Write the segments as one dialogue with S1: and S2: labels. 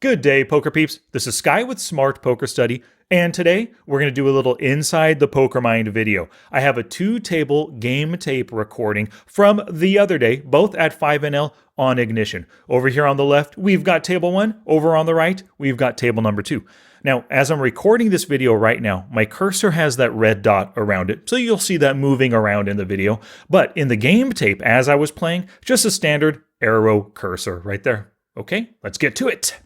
S1: Good day, poker peeps. This is Sky with Smart Poker Study, and today we're going to do a little Inside the Poker Mind video. I have a 2-table game tape recording from the other day, both at 5NL on Ignition. Over here on the left, we've got table 1. Over on the right, we've got table number 2. Now, as I'm recording this video right now, my cursor has that red dot around it, so you'll see that moving around in the video. But in the game tape, as I was playing, just a standard arrow cursor right there. Okay, let's get to it.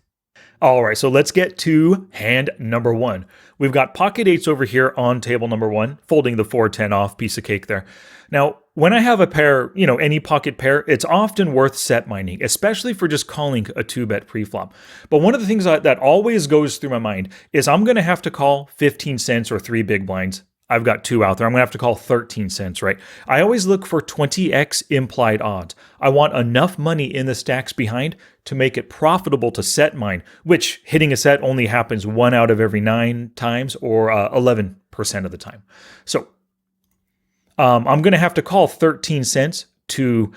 S1: All right, so let's get to hand number 1. We've got pocket eights over here on table number 1, folding the 4-10 off, piece of cake there. Now, when I have a pair, any pocket pair, it's often worth set mining, especially for just calling a 2-bet preflop. But one of the things that always goes through my mind is I'm going to have to call 15 cents or 3 big blinds. I've got 2 out there. I'm going to have to call 13 cents, right? I always look for 20x implied odds. I want enough money in the stacks behind to make it profitable to set mine, which hitting a set only happens 1 out of every 9 times or 11% of the time. So I'm going to have to call 13 cents to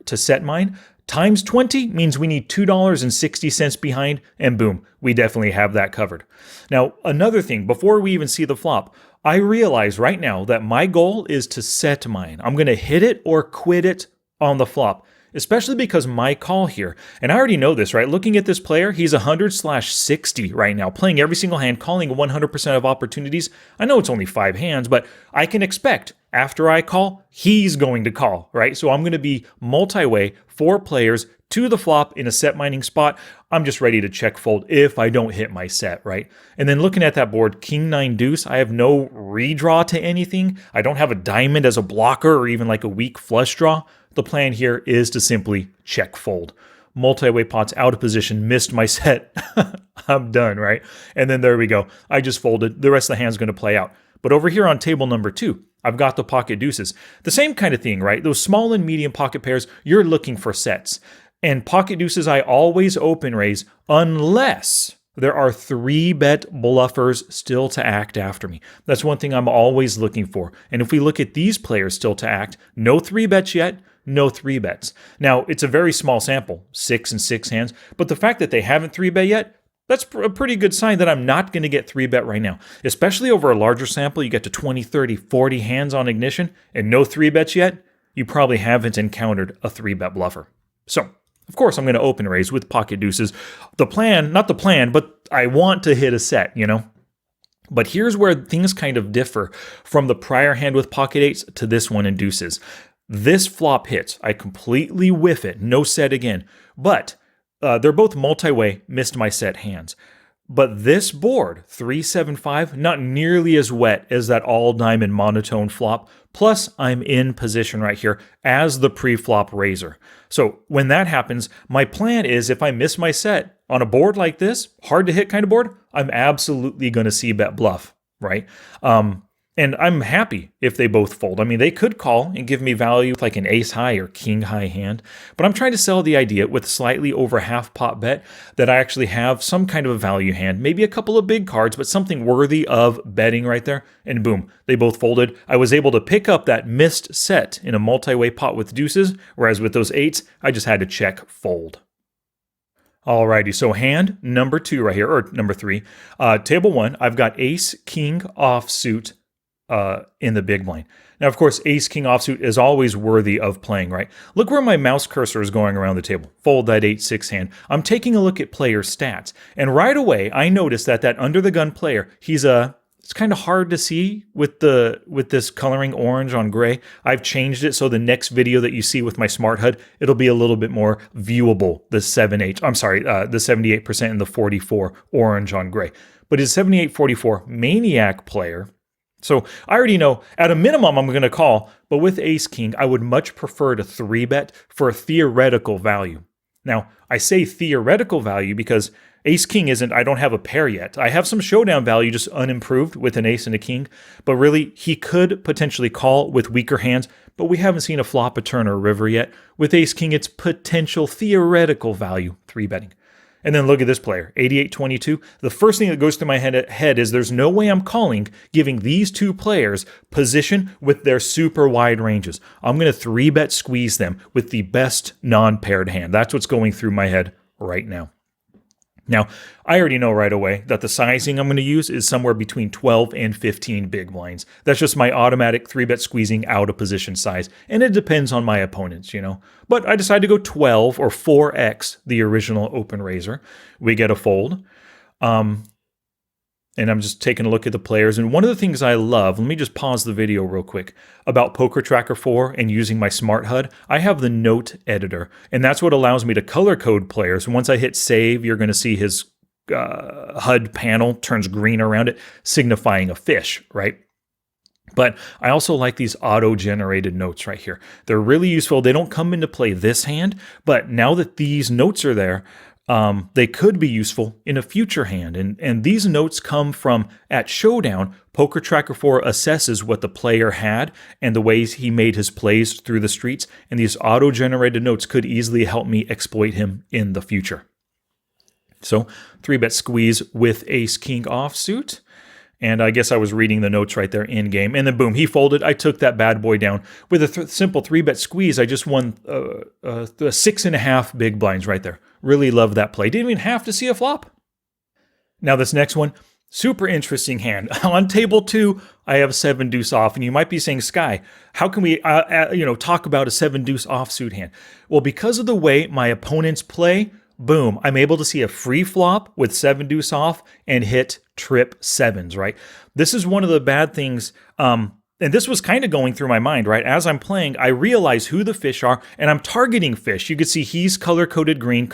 S1: set mine. Times 20 means we need $2.60 behind, and boom, we definitely have that covered. Now, another thing, before we even see the flop, I realize right now that my goal is to set mine. I'm going to hit it or quit it on the flop, especially because my call here, and I already know this, right? Looking at this player, he's 100/60 right now, playing every single hand, calling 100% of opportunities. I know it's only 5 hands, but I can expect after I call, he's going to call, right? So I'm going to be multi-way, 4 players to the flop in a set mining spot. I'm just ready to check fold if I don't hit my set, right? And then looking at that board, King 9 deuce, I have no redraw to anything. I don't have a diamond as a blocker or even like a weak flush draw. The plan here is to simply check fold. Multi-way pots out of position, missed my set. I'm done, right? And then there we go. I just folded. The rest of the hand's going to play out. But over here on table number 2, I've got the pocket deuces. The same kind of thing, right? Those small and medium pocket pairs, you're looking for sets. And pocket deuces, I always open raise unless there are 3-bet bluffers still to act after me. That's one thing I'm always looking for. And if we look at these players still to act, no 3-bets yet, no 3-bets. Now, it's a very small sample, 6 and 6 hands, but the fact that they haven't 3-bet yet, that's a pretty good sign that I'm not going to get 3-bet right now. Especially over a larger sample, you get to 20, 30, 40 hands on Ignition, and no 3-bets yet, you probably haven't encountered a 3-bet bluffer. So, of course, I'm going to open raise with pocket deuces. The plan, not the plan, but I want to hit a set, But here's where things kind of differ from the prior hand with pocket eights to this one in deuces. This flop hits. I completely whiff it. No set again. But they're both multi-way, missed my set hands. But this board, 3-7-5, not nearly as wet as that all-diamond monotone flop. Plus, I'm in position right here as the pre-flop raiser. So when that happens, my plan is if I miss my set on a board like this, hard to hit kind of board, I'm absolutely going to c-bet bluff, right? And I'm happy if they both fold. I mean, they could call and give me value with like an ace high or king high hand, but I'm trying to sell the idea with slightly over half pot bet that I actually have some kind of a value hand, maybe a couple of big cards, but something worthy of betting right there. And boom, they both folded. I was able to pick up that missed set in a multi-way pot with deuces, whereas with those eights, I just had to check fold. Alrighty, so hand number 2 right here, or number 3. Table 1, I've got ace, king offsuit, in the big blind. Now, of course, ace-king offsuit is always worthy of playing, right? Look where my mouse cursor is going around the table. Fold that 8-6 hand. I'm taking a look at player stats, and right away, I notice that under-the-gun player, it's kind of hard to see with this coloring orange on gray. I've changed it so the next video that you see with my smart HUD, it'll be a little bit more viewable, the 78% and the 44 orange on gray. But his 78-44 maniac player, so I already know, at a minimum, I'm going to call, but with ace-king, I would much prefer to 3-bet for a theoretical value. Now, I say theoretical value because ace-king I don't have a pair yet. I have some showdown value, just unimproved with an ace and a king, but really, he could potentially call with weaker hands, but we haven't seen a flop, a turn, or a river yet. With ace-king, it's potential theoretical value, 3-betting. And then look at this player, 88-22. The first thing that goes through my head is there's no way I'm calling giving these 2 players position with their super wide ranges. I'm going to 3-bet squeeze them with the best non-paired hand. That's what's going through my head right now. Now, I already know right away that the sizing I'm going to use is somewhere between 12 and 15 big blinds. That's just my automatic 3-bet squeezing out of position size, and it depends on my opponents, But I decided to go 12 or 4x the original open raiser. We get a fold. And I'm just taking a look at the players. And one of the things I love, let me just pause the video real quick, about Poker Tracker 4 and using my Smart HUD, I have the note editor. And that's what allows me to color code players. Once I hit save, you're going to see his HUD panel turns green around it, signifying a fish, right? But I also like these auto-generated notes right here. They're really useful. They don't come into play this hand, but now that these notes are there, they could be useful in a future hand. And these notes come from, at Showdown, Poker Tracker 4 assesses what the player had and the ways he made his plays through the streets, and these auto-generated notes could easily help me exploit him in the future. So, 3-bet squeeze with ace-king offsuit. And I guess I was reading the notes right there in game. And then boom, he folded. I took that bad boy down. With a simple 3-bet squeeze, I just won 6.5 big blinds right there. Really love that play. Didn't even have to see a flop. Now this next one, super interesting hand. On table 2, I have 7 deuce off. And you might be saying, Sky, how can we talk about a 7 deuce offsuit hand? Well, because of the way my opponents play, boom, I'm able to see a free flop with 7 deuce off and hit trip 7s, right? This is one of the bad things, and this was kind of going through my mind, right? As I'm playing, I realize who the fish are, and I'm targeting fish. You can see he's color-coded green,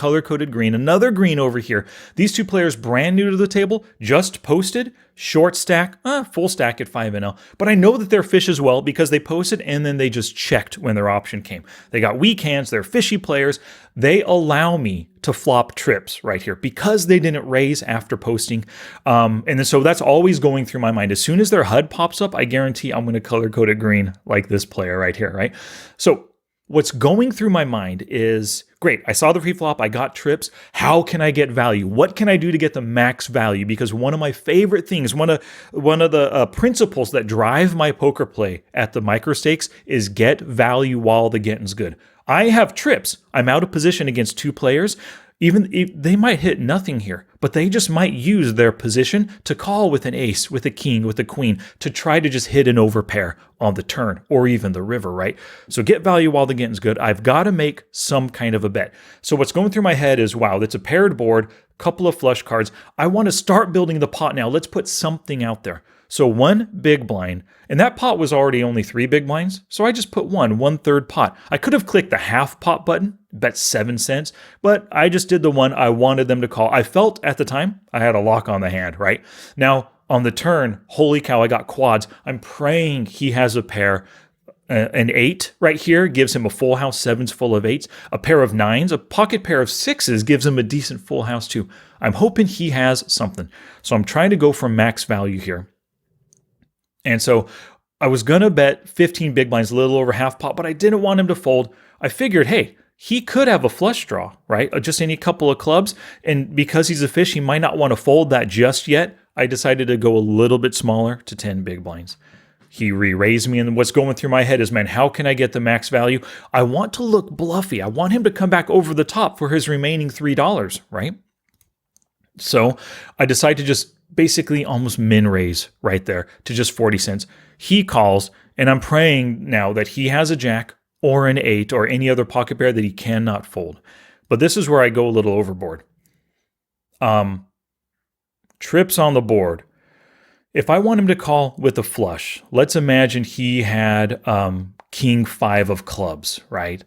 S1: another green over here. These two players brand new to the table, just posted, short stack, full stack at 5NL. But I know that they're fish as well because they posted and then they just checked when their option came. They got weak hands, they're fishy players. They allow me to flop trips right here because they didn't raise after posting. And then so that's always going through my mind. As soon as their HUD pops up, I guarantee I'm going to color code it green like this player right here, right? So what's going through my mind is, great, I saw the free flop, I got trips. How can I get value? What can I do to get the max value? Because one of my favorite things, one of the principles that drive my poker play at the micro stakes is get value while the getting's good. I have trips. I'm out of position against 2 players. Even if they might hit nothing here, but they just might use their position to call with an ace, with a king, with a queen, to try to just hit an overpair on the turn or even the river, right? So get value while the getting's good. I've got to make some kind of a bet. So what's going through my head is, wow, that's a paired board, couple of flush cards. I want to start building the pot now. Let's put something out there. So 1 big blind, and that pot was already only 3 big blinds, so I just put 1/3 pot. I could have clicked the half pot button, bet 7 cents, but I just did the one I wanted them to call. I felt at the time I had a lock on the hand, right? Now, on the turn, holy cow, I got quads. I'm praying he has a pair. An 8 right here gives him a full house, 7s full of 8s. A pair of 9s, a pocket pair of 6s gives him a decent full house too. I'm hoping he has something. So I'm trying to go for max value here. And so I was going to bet 15 big blinds, a little over half pot, but I didn't want him to fold. I figured, hey, he could have a flush draw, right? Just any couple of clubs. And because he's a fish, he might not want to fold that just yet. I decided to go a little bit smaller to 10 big blinds. He re-raised me, and what's going through my head is, man, how can I get the max value? I want to look bluffy. I want him to come back over the top for his remaining $3, right? So I decide to just basically almost min raise right there to just 40 cents. He calls, and I'm praying now that he has a jack or an 8 or any other pocket pair that he cannot fold. But this is where I go a little overboard. Trips on the board. If I want him to call with a flush, let's imagine he had king 5 of clubs, right?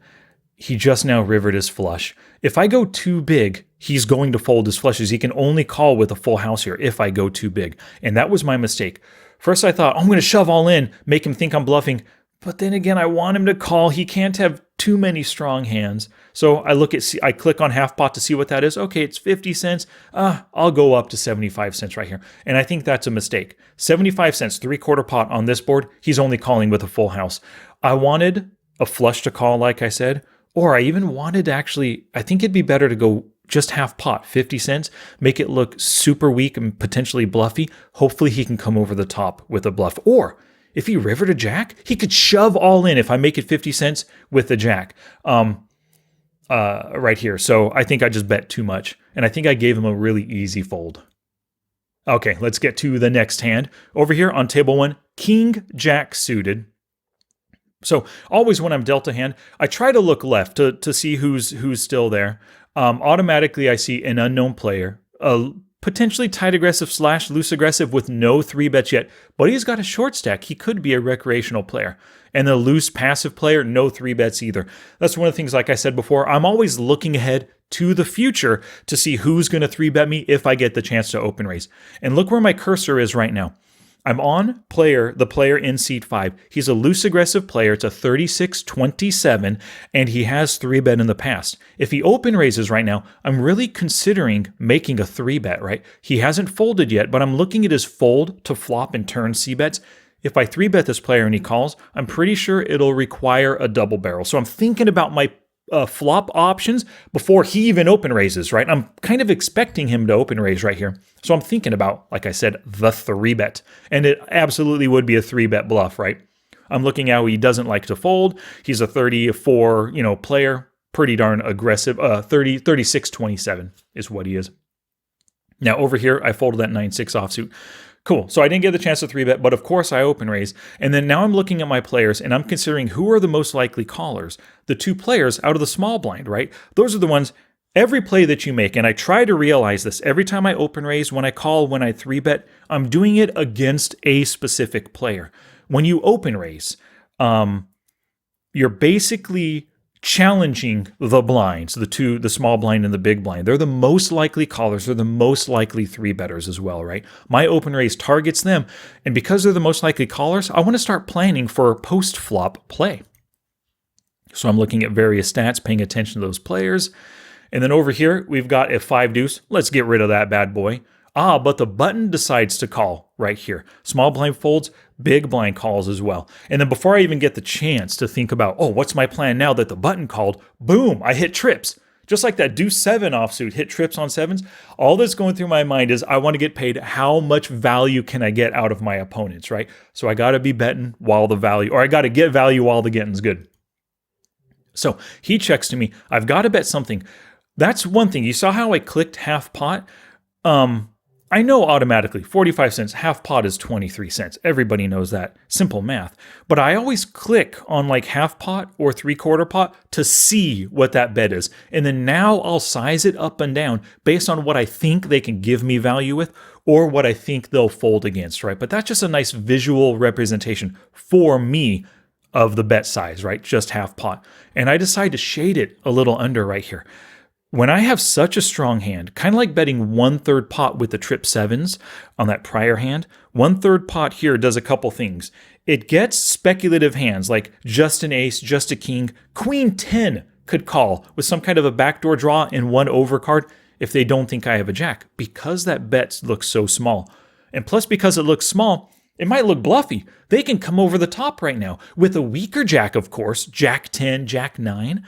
S1: He just now rivered his flush. If I go too big, he's going to fold his flushes. He can only call with a full house here if I go too big. And that was my mistake. First I thought, I'm going to shove all in, make him think I'm bluffing. But then again, I want him to call. He can't have too many strong hands. So I click on half pot to see what that is. Okay, it's 50 cents. I'll go up to 75 cents right here. And I think that's a mistake. 75 cents, 3/4 pot on this board. He's only calling with a full house. I wanted a flush to call, like I said. Or I even wanted to I think it'd be better to go just half pot, 50 cents, make it look super weak and potentially bluffy. Hopefully he can come over the top with a bluff. Or if he rivered a jack, he could shove all in if I make it 50 cents with the jack. right here. So I think I just bet too much. And I think I gave him a really easy fold. Okay, let's get to the next hand. Over here on table 1, King Jack suited. So always when I'm dealt a hand, I try to look left to see who's still there. Automatically, I see an unknown player, a potentially tight aggressive / loose aggressive with no 3-bets yet, but he's got a short stack. He could be a recreational player. And the loose passive player, no 3-bets either. That's one of the things, like I said before, I'm always looking ahead to the future to see who's going to 3-bet me if I get the chance to open raise. And look where my cursor is right now. I'm on the player in seat 5. He's a loose aggressive player. It's a 36-27, and he has 3-bet in the past. If he open raises right now, I'm really considering making a 3-bet, right? He hasn't folded yet, but I'm looking at his fold to flop and turn C-bets. If I 3-bet this player and he calls, I'm pretty sure it'll require a double barrel. So I'm thinking about my flop options before he even open raises, right? I'm kind of expecting him to open raise right here. So I'm thinking about, like I said, the 3-bet. And it absolutely would be a 3-bet bluff, right? I'm looking at how he doesn't like to fold. He's a 34, player, pretty darn aggressive. 36-27 is what he is. Now over here, I folded that 9-6 offsuit. Cool. So I didn't get the chance to 3-bet, but of course I open raise. And then now I'm looking at my players and I'm considering who are the most likely callers. The 2 players out of the small blind, right? Those are the ones, every play that you make, and I try to realize this every time I open raise, when I call, when I 3-bet, I'm doing it against a specific player. When you open raise, you're basically challenging the blinds, the small blind and the big blind. They're the most likely callers. They're the most likely 3-betters as well, right? My open raise targets them. And because they're the most likely callers, I want to start planning for post-flop play. So I'm looking at various stats, paying attention to those players. And then over here, we've got a 5 deuce. Let's get rid of that bad boy. But the button decides to call right here. Small blind folds, big blind calls as well. And then before I even get the chance to think about, what's my plan now that the button called, boom, I hit trips. Just like that deuce 7 offsuit hit trips on 7s. All that's going through my mind is I want to get paid. How much value can I get out of my opponents, right? So I got to be betting while the value, or I got to get value while the getting's good. So he checks to me. I've got to bet something. That's one thing. You saw how I clicked half pot? I know automatically 45 cents, half pot is 23 cents. Everybody knows that. Simple math. But I always click on like half pot or 3/4 pot to see what that bet is. And then now I'll size it up and down based on what I think they can give me value with or what I think they'll fold against, right? But that's just a nice visual representation for me of the bet size, right? Just half pot. And I decide to shade it a little under right here. When I have such a strong hand, kind of like betting 1/3 pot with the trip 7s on that prior hand, 1/3 pot here does a couple things. It gets speculative hands like just an ace, just a king, queen 10 could call with some kind of a backdoor draw and 1 overcard if they don't think I have a jack, because that bet looks so small. And plus, because it looks small, it might look bluffy. They can come over the top right now with a weaker jack, of course, jack 10, jack 9,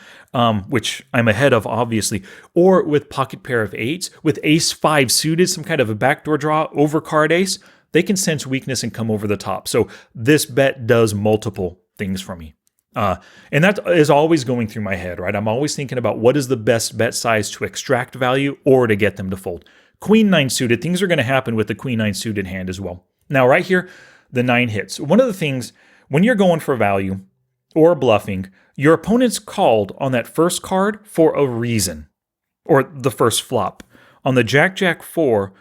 S1: which I'm ahead of, obviously, or with pocket pair of 8s, with ace 5 suited, some kind of a backdoor draw, overcard ace. They can sense weakness and come over the top. So this bet does multiple things for me. And that is always going through my head, right? I'm always thinking about what is the best bet size to extract value or to get them to fold. Queen 9 suited, things are going to happen with the queen 9 suited hand as well. Now, right here, the 9 hits. One of the things, when you're going for value or bluffing, your opponent's called on that first card for a reason, or the first flop. On the Jack 4,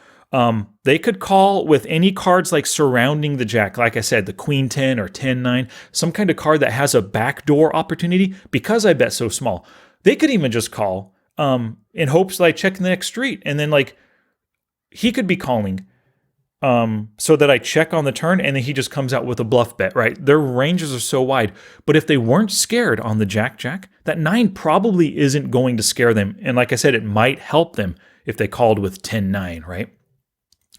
S1: they could call with any cards like surrounding the jack, like I said, the queen 10 or 10-9, some kind of card that has a backdoor opportunity because I bet so small. They could even just call in hopes that I check the next street, and then like he could be calling so that I check on the turn and then he just comes out with a bluff bet, right? Their ranges are so wide. But if they weren't scared on the Jack, that 9 probably isn't going to scare them. And like I said, it might help them if they called with 10-9, right?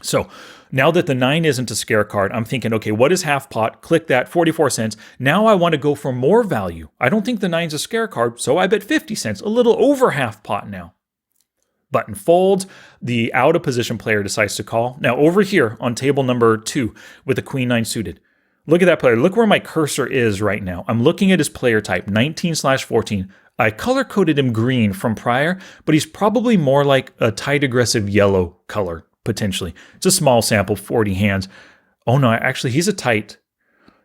S1: So now that the 9 isn't a scare card, I'm thinking, okay, what is half pot? Click that, 44 cents. Now I want to go for more value. I don't think the 9's a scare card, so I bet 50 cents, a little over half pot now. Button folds, the out of position player decides to call. Now over here on table number 2 with the queen 9 suited, Look at that player. Look where my cursor is right now. I'm looking at his player type, 19/14. I color-coded him green from prior, but he's probably more like a tight aggressive yellow color, potentially. It's a small sample, 40 hands. Oh no, actually he's a tight.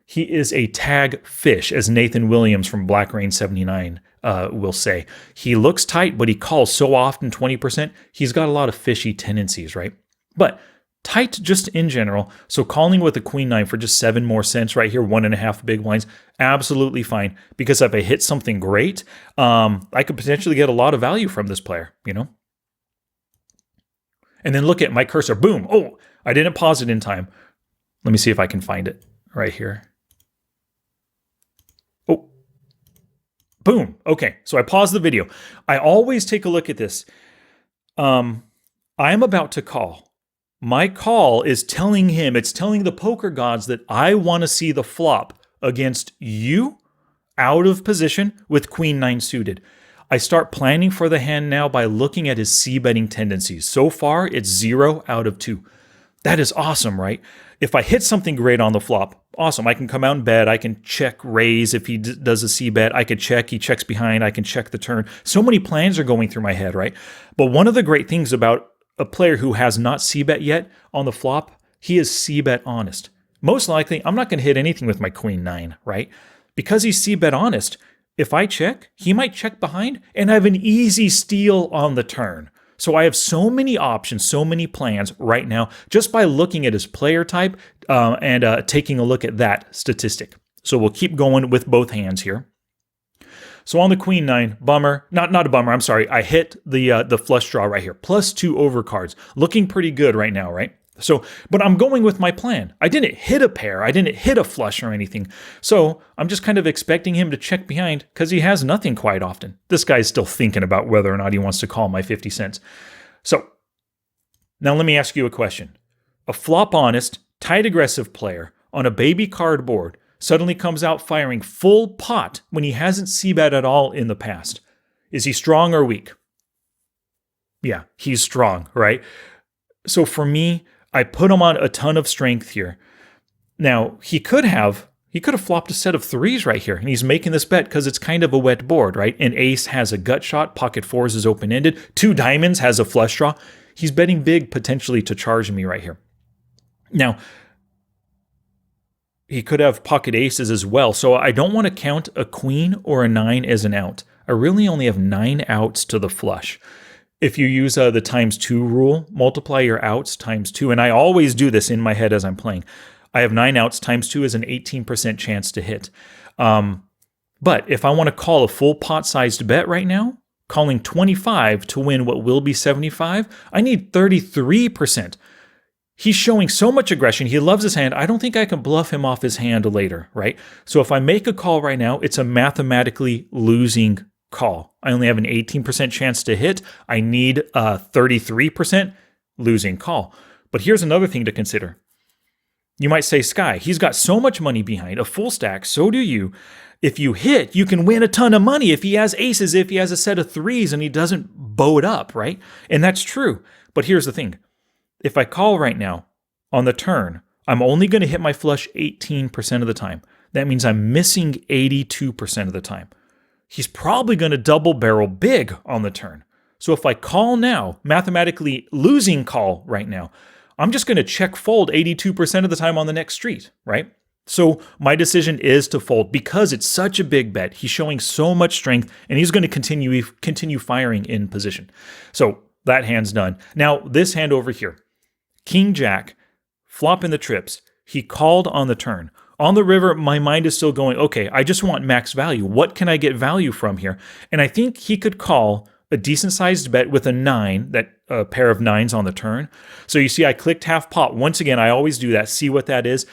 S1: He is a tag fish, as Nathan Williams from Black Rain 79 will say. He looks tight, but he calls so often 20%. He's got a lot of fishy tendencies, right? But tight just in general. So calling with a queen nine for just 7 more cents right here, 1.5 big blinds, absolutely fine. Because if I hit something great, I could potentially get a lot of value from this player, you know? And then look at my cursor, boom. Oh, I didn't pause it in time. Let me see if I can find it right here. Oh, boom. Okay, so I paused the video. I always take a look at this. I am about to call. My call is telling him, it's telling the poker gods that I want to see the flop against you out of position with queen nine suited. I start planning for the hand now by looking at his c-betting tendencies. So far, it's 0 out of 2. That is awesome, right? If I hit something great on the flop, awesome. I can come out and bet. I can check raise if he does a c-bet. I could check. He checks behind. I can check the turn. So many plans are going through my head, right? But one of the great things about a player who has not c-bet yet on the flop, he is c-bet honest. Most likely, I'm not going to hit anything with my queen nine, right? Because he's c-bet honest, if I check, he might check behind and I have an easy steal on the turn. So I have so many options, so many plans right now just by looking at his player type and taking a look at that statistic. So we'll keep going with both hands here. So on the queen nine, bummer, not a bummer, I'm sorry. I hit the flush draw right here, +2 overcards, looking pretty good right now, right? So, but I'm going with my plan. I didn't hit a pair. I didn't hit a flush or anything. So I'm just kind of expecting him to check behind because he has nothing quite often. This guy's still thinking about whether or not he wants to call my 50 cents. So now let me ask you a question. A flop honest, tight aggressive player on a baby card board suddenly comes out firing full pot when he hasn't c-bet at all in the past. Is he strong or weak? Yeah, he's strong, right? So for me, I put him on a ton of strength here. Now, he could have flopped a set of 3s right here, and he's making this bet because it's kind of a wet board, right? An ace has a gut shot, pocket 4s is open-ended, 2 diamonds has a flush draw. He's betting big potentially to charge me right here. Now, he could have pocket aces as well, so I don't want to count a queen or a 9 as an out. I really only have 9 outs to the flush. If you use the ×2 rule, multiply your outs ×2, and I always do this in my head as I'm playing. I have 9 outs, ×2 is an 18% chance to hit. But if I want to call a full pot-sized bet right now, calling 25 to win what will be 75, I need 33%. He's showing so much aggression. He loves his hand. I don't think I can bluff him off his hand later, right? So if I make a call right now, it's a mathematically losing call. I only have an 18% chance to hit. I need a 33% losing call. But here's another thing to consider. You might say, Sky, he's got so much money behind, a full stack, so do you. If you hit, you can win a ton of money if he has aces, if he has a set of 3s and he doesn't bow it up, right? And that's true. But here's the thing. If I call right now on the turn, I'm only going to hit my flush 18% of the time. That means I'm missing 82% of the time. He's probably going to double barrel big on the turn. So if I call now, mathematically losing call right now, I'm just going to check fold 82% of the time on the next street, right? So my decision is to fold because it's such a big bet. He's showing so much strength and he's going to continue firing in position. So that hand's done. Now this hand over here, King Jack, flop in the trips. He called on the turn. On the river, my mind is still going, okay, I just want max value. What can I get value from here? And I think he could call a decent-sized bet with a 9, that pair of 9s on the turn. So you see, I clicked half pot. Once again, I always do that, see what that is.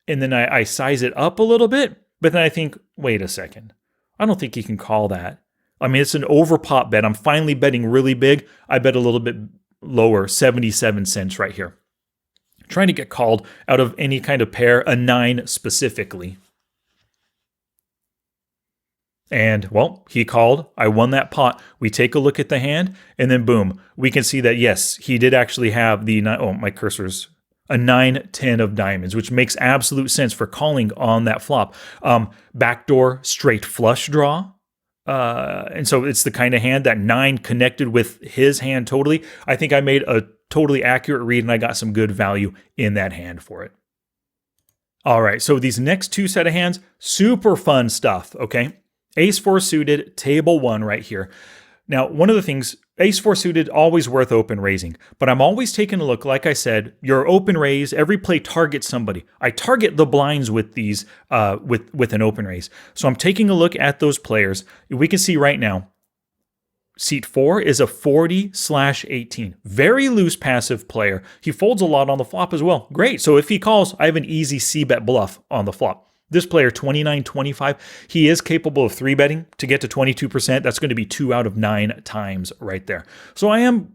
S1: And then I size it up a little bit, but then I think, wait a second. I don't think he can call that. I mean, it's an over pot bet. I'm finally betting really big. I bet a little bit lower, 77 cents right here. Trying to get called out of any kind of pair, a 9 specifically. And, well, he called. I won that pot. We take a look at the hand, and then boom, we can see that, yes, he did actually have the 9. Oh, my cursor's a 9-10 of diamonds, which makes absolute sense for calling on that flop. Backdoor straight flush draw. And so it's the kind of hand that 9 connected with his hand totally. I think I made a totally accurate read and I got some good value in that hand for it. All right, so these next two set of hands, super fun stuff, okay? Ace-4 suited, table 1 right here. Now, one of the things, Ace-4 suited, always worth open raising. But I'm always taking a look, like I said, your open raise, every play targets somebody. I target the blinds with these, with an open raise. So I'm taking a look at those players. We can see right now, seat 4 is a 40/18. Very loose passive player. He folds a lot on the flop as well. Great. So if he calls, I have an easy C-bet bluff on the flop. This player, 29-25, he is capable of 3-betting to get to 22%. That's going to be 2 out of 9 times right there. So I am,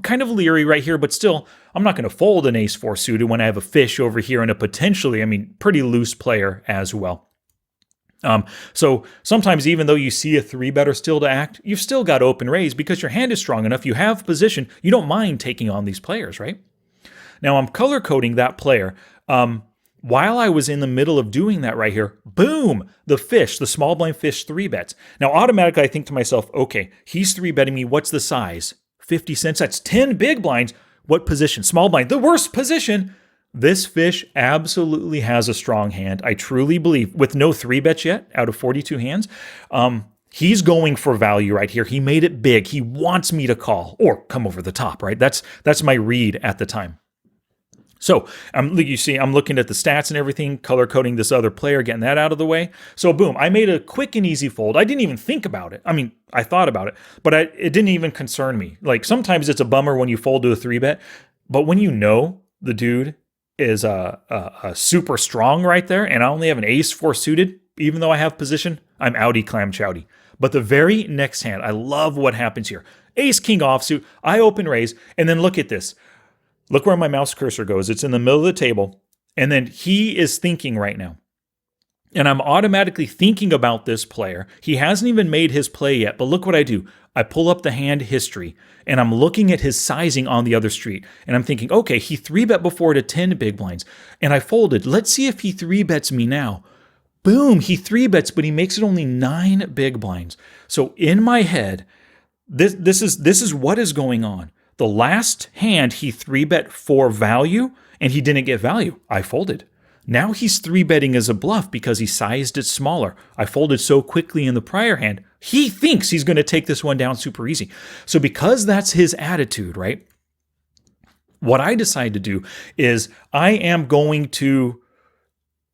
S1: kind of leery right here, but still, I'm not going to fold an Ace-4 suited when I have a fish over here and a potentially, pretty loose player as well. So sometimes even though you see a 3-better still to act, you've still got open raise because your hand is strong enough. You have position. You don't mind taking on these players, right? Now I'm color coding that player. While I was in the middle of doing that right here, boom, the fish, the small blind fish 3-bets. Now automatically I think to myself, okay, he's 3-betting me. What's the size? 50 cents. That's 10 big blinds. What position? Small blind, the worst position. This fish absolutely has a strong hand. I truly believe, with no 3-bets yet out of 42 hands, he's going for value right here. He made it big. He wants me to call or come over the top, right? That's my read at the time. So you see, I'm looking at the stats and everything, color coding this other player, getting that out of the way. So boom, I made a quick and easy fold. I didn't even think about it. I thought about it, but it didn't even concern me. Like sometimes it's a bummer when you fold to a 3-bet, but when you know the dude is a super strong right there, and I only have an Ace-4 suited, even though I have position, I'm outie clam chowdy. But the very next hand, I love what happens here. Ace-King offsuit, I open raise, and then look at this. Look where my mouse cursor goes. It's in the middle of the table, and then he is thinking right now. And I'm automatically thinking about this player. He hasn't even made his play yet, but look what I do. I pull up the hand history, and I'm looking at his sizing on the other street. And I'm thinking, okay, he 3-bet before to 10 big blinds. And I folded. Let's see if he 3-bets me now. Boom, he 3-bets, but he makes it only 9 big blinds. So in my head, this is what is going on. The last hand, he 3-bet for value, and he didn't get value. I folded. Now he's 3-betting as a bluff because he sized it smaller. I folded so quickly in the prior hand, he thinks he's going to take this one down super easy. So because that's his attitude, right? What I decide to do is I am going to,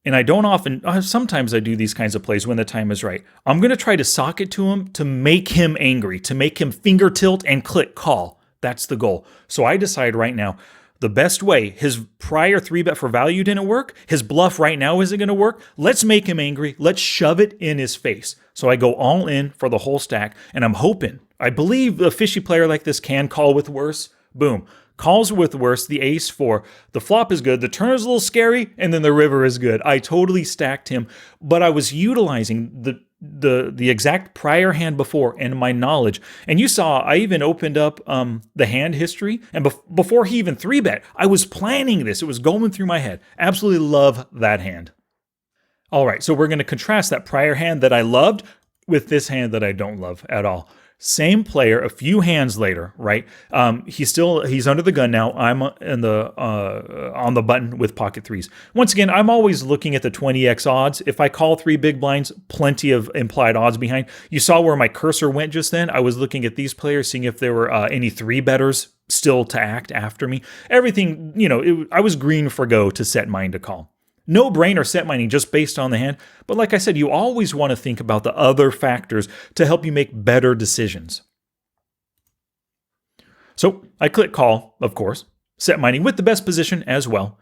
S1: and I don't often, sometimes I do these kinds of plays when the time is right. I'm going to try to sock it to him to make him angry, to make him finger tilt and click call. That's the goal. So I decide right now, the best way, his prior 3-bet for value didn't work. His bluff right now isn't going to work. Let's make him angry. Let's shove it in his face. So I go all in for the whole stack, and I'm hoping, I believe a fishy player like this can call with worse. Boom. Calls with worse, the Ace-4. The flop is good. The turn is a little scary, and then the river is good. I totally stacked him, but I was utilizing the exact prior hand before and my knowledge. And you saw I even opened up the hand history, and before he even 3-bet, I was planning this. It was going through my head. Absolutely love that hand. All right, so we're going to contrast that prior hand that I loved with this hand that I don't love at all. Same player, a few hands later, right? He's under the gun now. I'm in on the button with pocket threes. Once again, I'm always looking at the 20x odds. If I call 3 big blinds, plenty of implied odds behind. You saw where my cursor went just then. I was looking at these players, seeing if there were any 3-betters still to act after me. Everything, I was green for go to set mine to call. No brainer set mining just based on the hand. But like I said, you always want to think about the other factors to help you make better decisions. So I click call, of course. Set mining with the best position as well.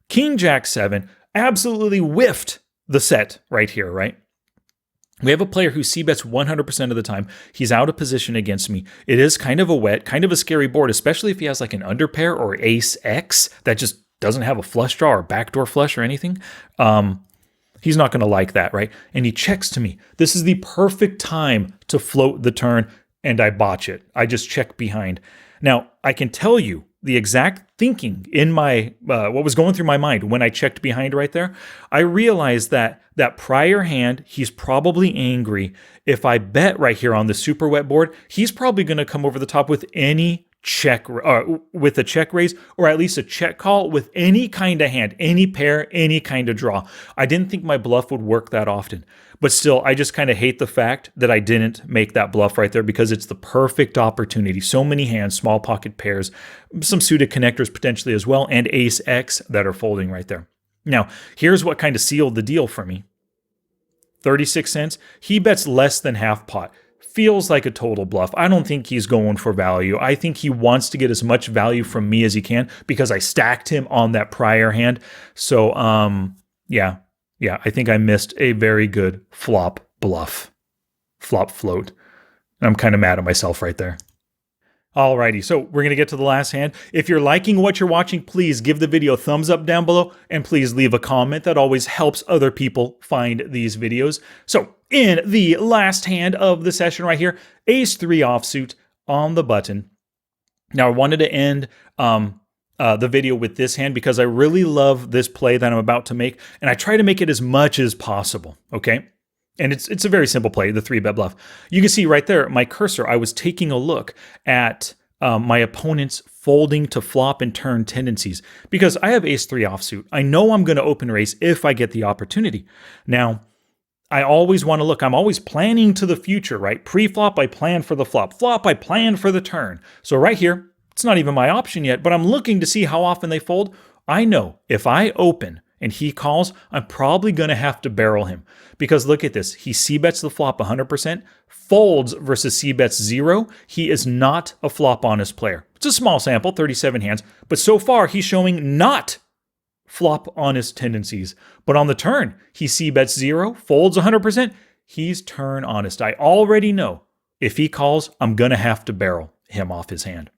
S1: King Jack 7 absolutely whiffed the set right here, right? We have a player who c-bets 100% of the time. He's out of position against me. It is kind of a wet, kind of a scary board, especially if he has like an underpair or ace X that just doesn't have a flush draw or backdoor flush or anything. He's not going to like that, right? And he checks to me. This is the perfect time to float the turn, and I botch it. I just check behind. Now, I can tell you the exact thinking in my what was going through my mind when I checked behind right there. I realized that that prior hand, he's probably angry. If I bet right here on the super wet board, he's probably going to come over the top with any check, with a check raise, or at least a check call with any kind of hand, any pair, any kind of draw. I didn't think my bluff would work that often, but still, I just kind of hate the fact that I didn't make that bluff right there, because it's the perfect opportunity. So many hands, small pocket pairs, some suited connectors potentially as well, and ace X that are folding right there. Now, here's what kind of sealed the deal for me. 36 cents. He bets less than half pot. Feels like a total bluff. I don't think he's going for value. I think he wants to get as much value from me as he can because I stacked him on that prior hand. So, yeah, I think I missed a very good flop bluff, flop float. And I'm kind of mad at myself right there. Alrighty, so we're going to get to the last hand. If you're liking what you're watching, please give the video a thumbs up down below, and please leave a comment. That always helps other people find these videos. So in the last hand of the session right here, ace 3 offsuit on the button. Now I wanted to end the video with this hand because I really love this play that I'm about to make, and I try to make it as much as possible, okay? And it's a very simple play, the 3-bet bluff. You can see right there, my cursor, I was taking a look at my opponent's folding to flop and turn tendencies because I have ace 3 offsuit. I know I'm going to open raise if I get the opportunity. Now, I always want to look. I'm always planning to the future, right? Pre-flop, I plan for the flop. Flop, I plan for the turn. So right here, it's not even my option yet, but I'm looking to see how often they fold. I know if I open and he calls, I'm probably going to have to barrel him. Because look at this. He c-bets the flop 100%, folds versus c-bets 0. He is not a flop honest player. It's a small sample, 37 hands, but so far he's showing not flop honest tendencies. But on the turn, he c-bets 0, folds 100%. He's turn honest. I already know if he calls, I'm going to have to barrel him off his hand.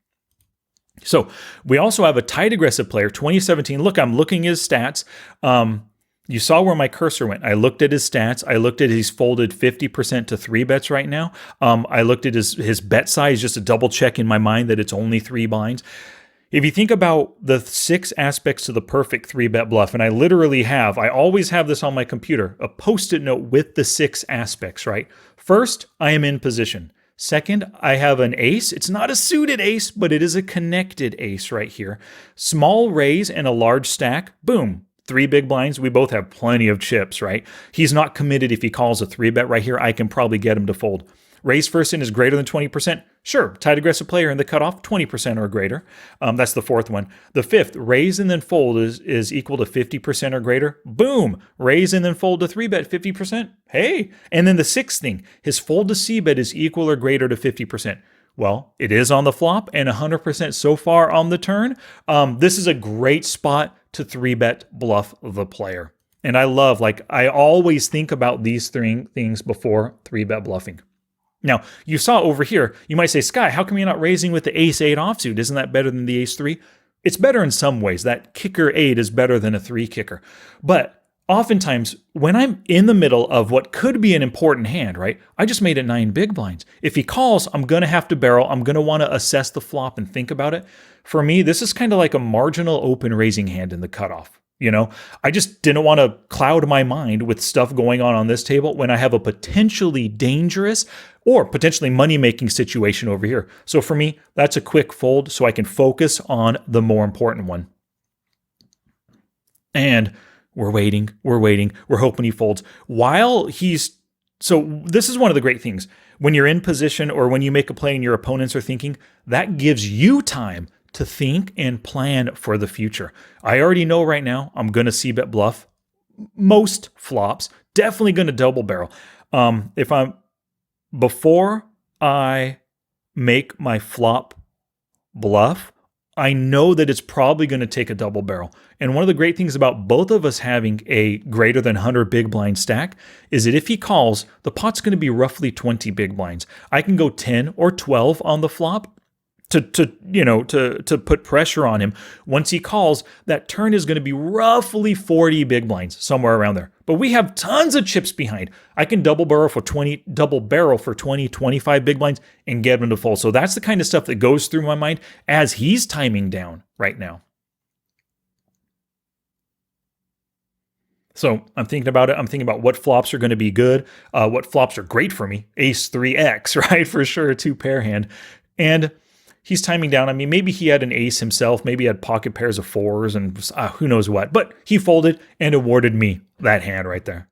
S1: So we also have a tight aggressive player, 2017. Look, I'm looking at his stats. You saw where my cursor went. I looked at his stats. I looked at he's folded 50% to 3 bets right now. I looked at his bet size, just to double check in my mind that it's only 3 blinds. If you think about the 6 aspects to the perfect 3-bet bluff, and I always have this on my computer, a post-it note with the 6 aspects, right? First, I am in position. Second, I have an ace. It's not a suited ace, but it is a connected ace right here. Small raise and a large stack. Boom. 3 big blinds. We both have plenty of chips, right? He's not committed if he calls a 3-bet right here. I can probably get him to fold. Raise first in is greater than 20%. Sure, tight aggressive player in the cutoff, 20% or greater. That's the 4th one. The 5th, raise and then fold is equal to 50% or greater. Boom, raise and then fold to 3-bet, 50%. Hey, and then the 6th thing, his fold to c-bet is equal or greater to 50%. Well, it is on the flop and 100% so far on the turn. This is a great spot to 3-bet bluff the player. And I always think about these 3 things before 3-bet bluffing. Now, you saw over here, you might say, Sky, how come you're not raising with the ace 8 offsuit? Isn't that better than the ace 3? It's better in some ways. That kicker 8 is better than a 3 kicker. But oftentimes, when I'm in the middle of what could be an important hand, right, I just made it 9 big blinds. If he calls, I'm going to have to barrel. I'm going to want to assess the flop and think about it. For me, this is kind of like a marginal open raising hand in the cutoff. You know, I just didn't want to cloud my mind with stuff going on this table when I have a potentially dangerous or potentially money-making situation over here. So for me, that's a quick fold so I can focus on the more important one. And we're waiting, we're hoping he folds. So this is one of the great things. When you're in position or when you make a play and your opponents are thinking, that gives you time to think and plan for the future. I already know right now I'm going to c-bet bluff most flops, definitely going to double barrel. Before I make my flop bluff, I know that it's probably going to take a double barrel. And one of the great things about both of us having a greater than 100 big blind stack is that if he calls, the pot's going to be roughly 20 big blinds. I can go 10 or 12 on the flop. to put pressure on him. Once he calls, that turn is going to be roughly 40 big blinds, somewhere around there. But we have tons of chips behind. I can double barrel for 20, 25 big blinds and get him to fold. So that's the kind of stuff that goes through my mind as he's timing down right now. So I'm thinking about it. I'm thinking about what flops are going to be good, what flops are great for me. Ace 3X, right? For sure, 2-pair hand. And he's timing down. I mean, maybe he had an ace himself. Maybe he had pocket pairs of 4s and who knows what. But he folded and awarded me that hand right there.